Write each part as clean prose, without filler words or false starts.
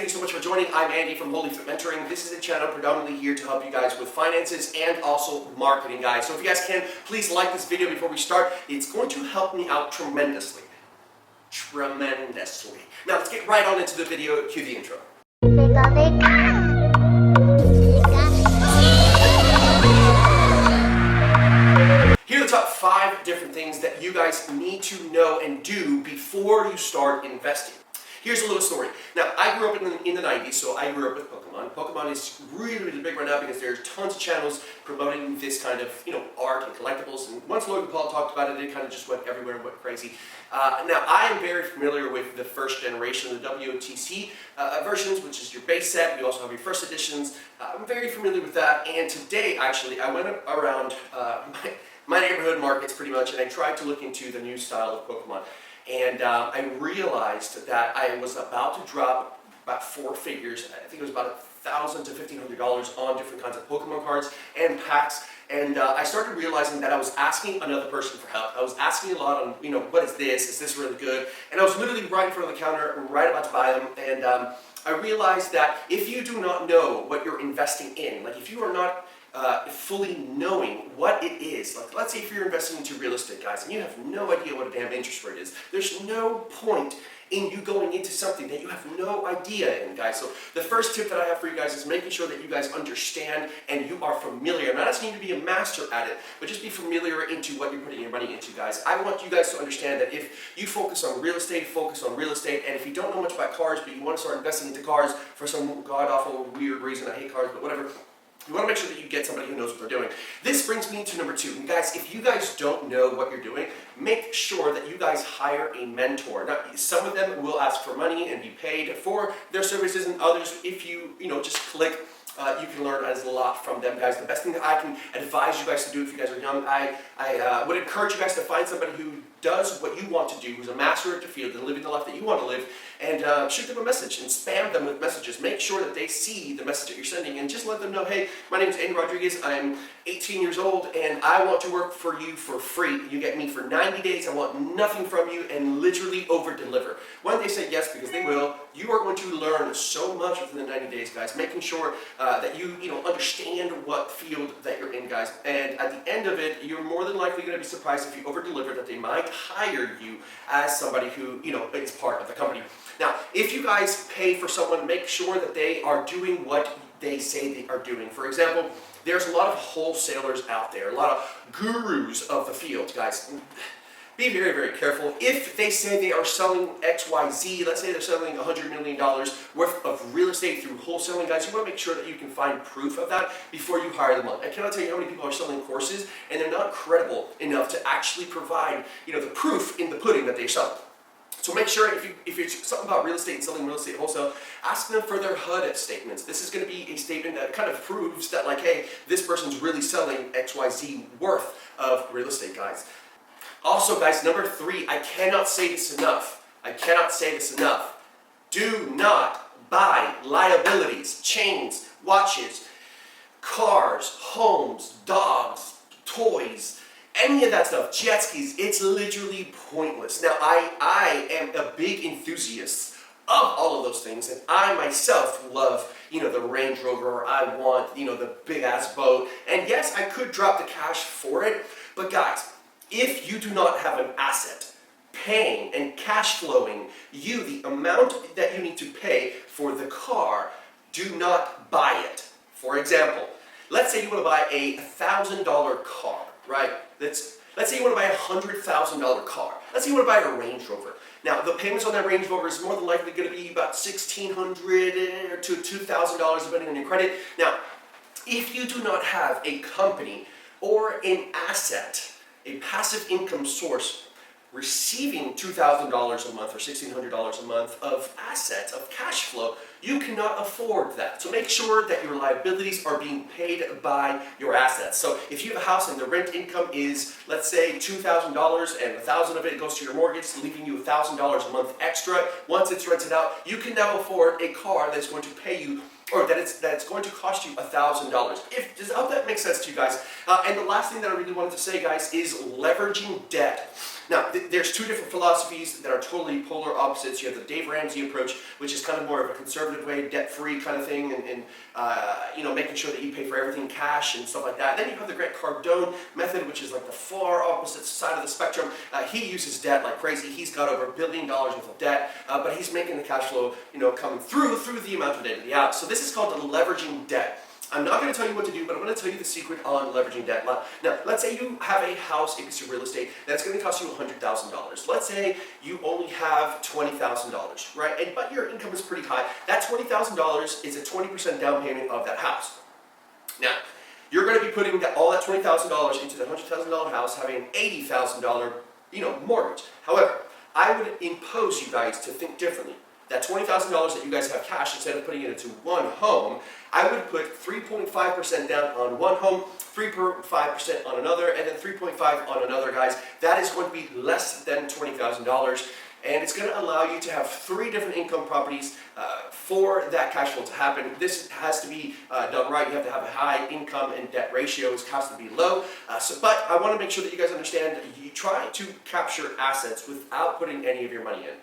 you so much for joining. I'm Andy from Holy Fit Mentoring. This is a channel predominantly here to help you guys with finances and also marketing, guys. So if you guys can, please like this video before we start. It's going to help me out tremendously. Tremendously. Now let's get right on into the video. Cue the intro. Here are the top 5 different things that you guys need to know and do before you start investing. Here's a little story. Now, I grew up in the 90s, so I grew up with Pokemon. Pokemon is really, really big right now because there's tons of channels promoting this kind of, art and collectibles. And once Logan Paul talked about it, it kind of just went everywhere and went crazy. Now, I am very familiar with the first generation of the WOTC versions, which is your base set. We also have your first editions. I'm very familiar with that. And today, actually, I went around my neighborhood markets pretty much, and I tried to look into the new style of Pokemon. And I realized that I was about to drop about 4 figures. I think it was about $1,000 to $1,500 on different kinds of Pokemon cards and packs. And I started realizing that I was asking another person for help. I was asking a lot on, what is this? Is this really good? And I was literally right in front of the counter, right about to buy them. And I realized that if you do not know what you're investing in, like if you are not fully knowing what it is. Like, let's say if you're investing into real estate, guys, and you have no idea what a damn interest rate is, there's no point in you going into something that you have no idea in, guys. So the first tip that I have for you guys is making sure that you guys understand and you are familiar. I'm not asking you to be a master at it, but just be familiar into what you're putting your money into, guys. I want you guys to understand that if you focus on real estate, and if you don't know much about cars, but you want to start investing into cars for some god-awful weird reason, I hate cars, but whatever, you want to make sure that you get somebody who knows what they're doing. This brings me to number 2. And guys, if you guys don't know what you're doing, make sure that you guys hire a mentor. Now, some of them will ask for money and be paid for their services, and others, if you, just click, you can learn a lot from them, guys. The best thing that I can advise you guys to do if you guys are young, I would encourage you guys to find somebody who does what you want to do, who's a master at the field and living the life that you want to live, and shoot them a message and spam them with messages. Make sure that they see the message that you're sending and just let them know, hey, my name is Andy Rodriguez, I'm 18 years old, and I want to work for you for free. You get me for 90 days, I want nothing from you, and literally over-deliver. When they say yes, because they will, you are going to learn so much within the 90 days, guys, making sure that you understand what field that you're in, guys. And at the end of it, you're more than likely going to be surprised if you over-deliver that they might hire you as somebody who, is part of the company. Now, if you guys pay for someone, make sure that they are doing what they say they are doing. For example, there's a lot of wholesalers out there, a lot of gurus of the field, guys. Be very, very careful. If they say they are selling XYZ, let's say they're selling $100 million worth of real estate through wholesaling, guys, you want to make sure that you can find proof of that before you hire them on. I cannot tell you how many people are selling courses and they're not credible enough to actually provide, the proof in the pudding that they sell. So make sure if it's something about real estate and selling real estate wholesale, ask them for their HUD statements. This is going to be a statement that kind of proves that, like, hey, this person's really selling XYZ worth of real estate, guys. Also, guys, number 3, I cannot say this enough. Do not buy liabilities, chains, watches, cars, homes, dogs, toys, any of that stuff, jet skis. It's literally pointless. Now, I am a big enthusiast of all of those things, and I myself love, the Range Rover, or I want, the big-ass boat. And yes, I could drop the cash for it, but guys, if you do not have an asset paying and cash flowing you the amount that you need to pay for the car, do not buy it. For example, let's say you want to buy a $1,000 car, right? Let's say you want to buy a $100,000 car. Let's say you want to buy a Range Rover. Now, the payments on that Range Rover is more than likely going to be about $1,600 to $2,000 depending on your credit. Now, if you do not have a company or an asset, a passive income source receiving $2,000 a month or $1,600 a month of assets, of cash flow, you cannot afford that. So make sure that your liabilities are being paid by your assets. So if you have a house and the rent income is, let's say, $2,000 and $1,000 of it goes to your mortgage, leaving you $1,000 a month extra, once it's rented out, you can now afford a car that's going to pay you or that it's going to cost you $1,000. Does that make sense to you guys? And the last thing that I really wanted to say, guys, is leveraging debt. Now, there's two different philosophies that are totally polar opposites. You have the Dave Ramsey approach, which is kind of more of a conservative way, debt-free kind of thing, and making sure that you pay for everything cash and stuff like that. Then you have the Grant Cardone method, which is like the far opposite side of the spectrum. He uses debt like crazy. He's got over $1 billion worth of debt, but he's making the cash flow, coming through the amount of debt that he has. So this is called the leveraging debt. I'm not going to tell you what to do, but I'm going to tell you the secret on leveraging debt. Now, let's say you have a house, a piece of real estate, that's going to cost you $100,000. Let's say you only have $20,000, right? But your income is pretty high. That $20,000 is a 20% down payment of that house. Now, you're going to be putting all that $20,000 into the $100,000 house, having an $80,000, mortgage. However, I would impose you guys to think differently. That $20,000 that you guys have cash, instead of putting it into one home, I would put 3.5% down on one home, 3.5% on another, and then 3.5% on another, guys. That is going to be less than $20,000, and it's going to allow you to have 3 different income properties for that cash flow to happen. This has to be done right. You have to have a high income and debt ratio. It has to be low. But I want to make sure that you guys understand, you try to capture assets without putting any of your money in.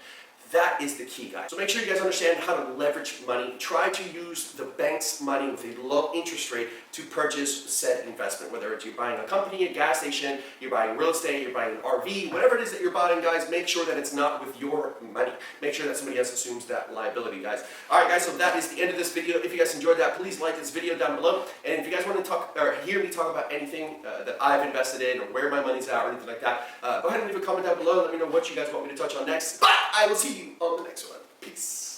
That is the key, guys. So make sure you guys understand how to leverage money. Try to use the bank's money with a low interest rate to purchase said investment, whether it's you're buying a company, a gas station, you're buying real estate, you're buying an RV, whatever it is that you're buying, guys, make sure that it's not with your money. Make sure that somebody else assumes that liability, guys. All right, guys, so that is the end of this video. If you guys enjoyed that, please like this video down below. And if you guys want to talk or hear me talk about anything that I've invested in or where my money's at or anything like that, go ahead and leave a comment down below. Let me know what you guys want me to touch on next. But I will see you on the next one. Peace.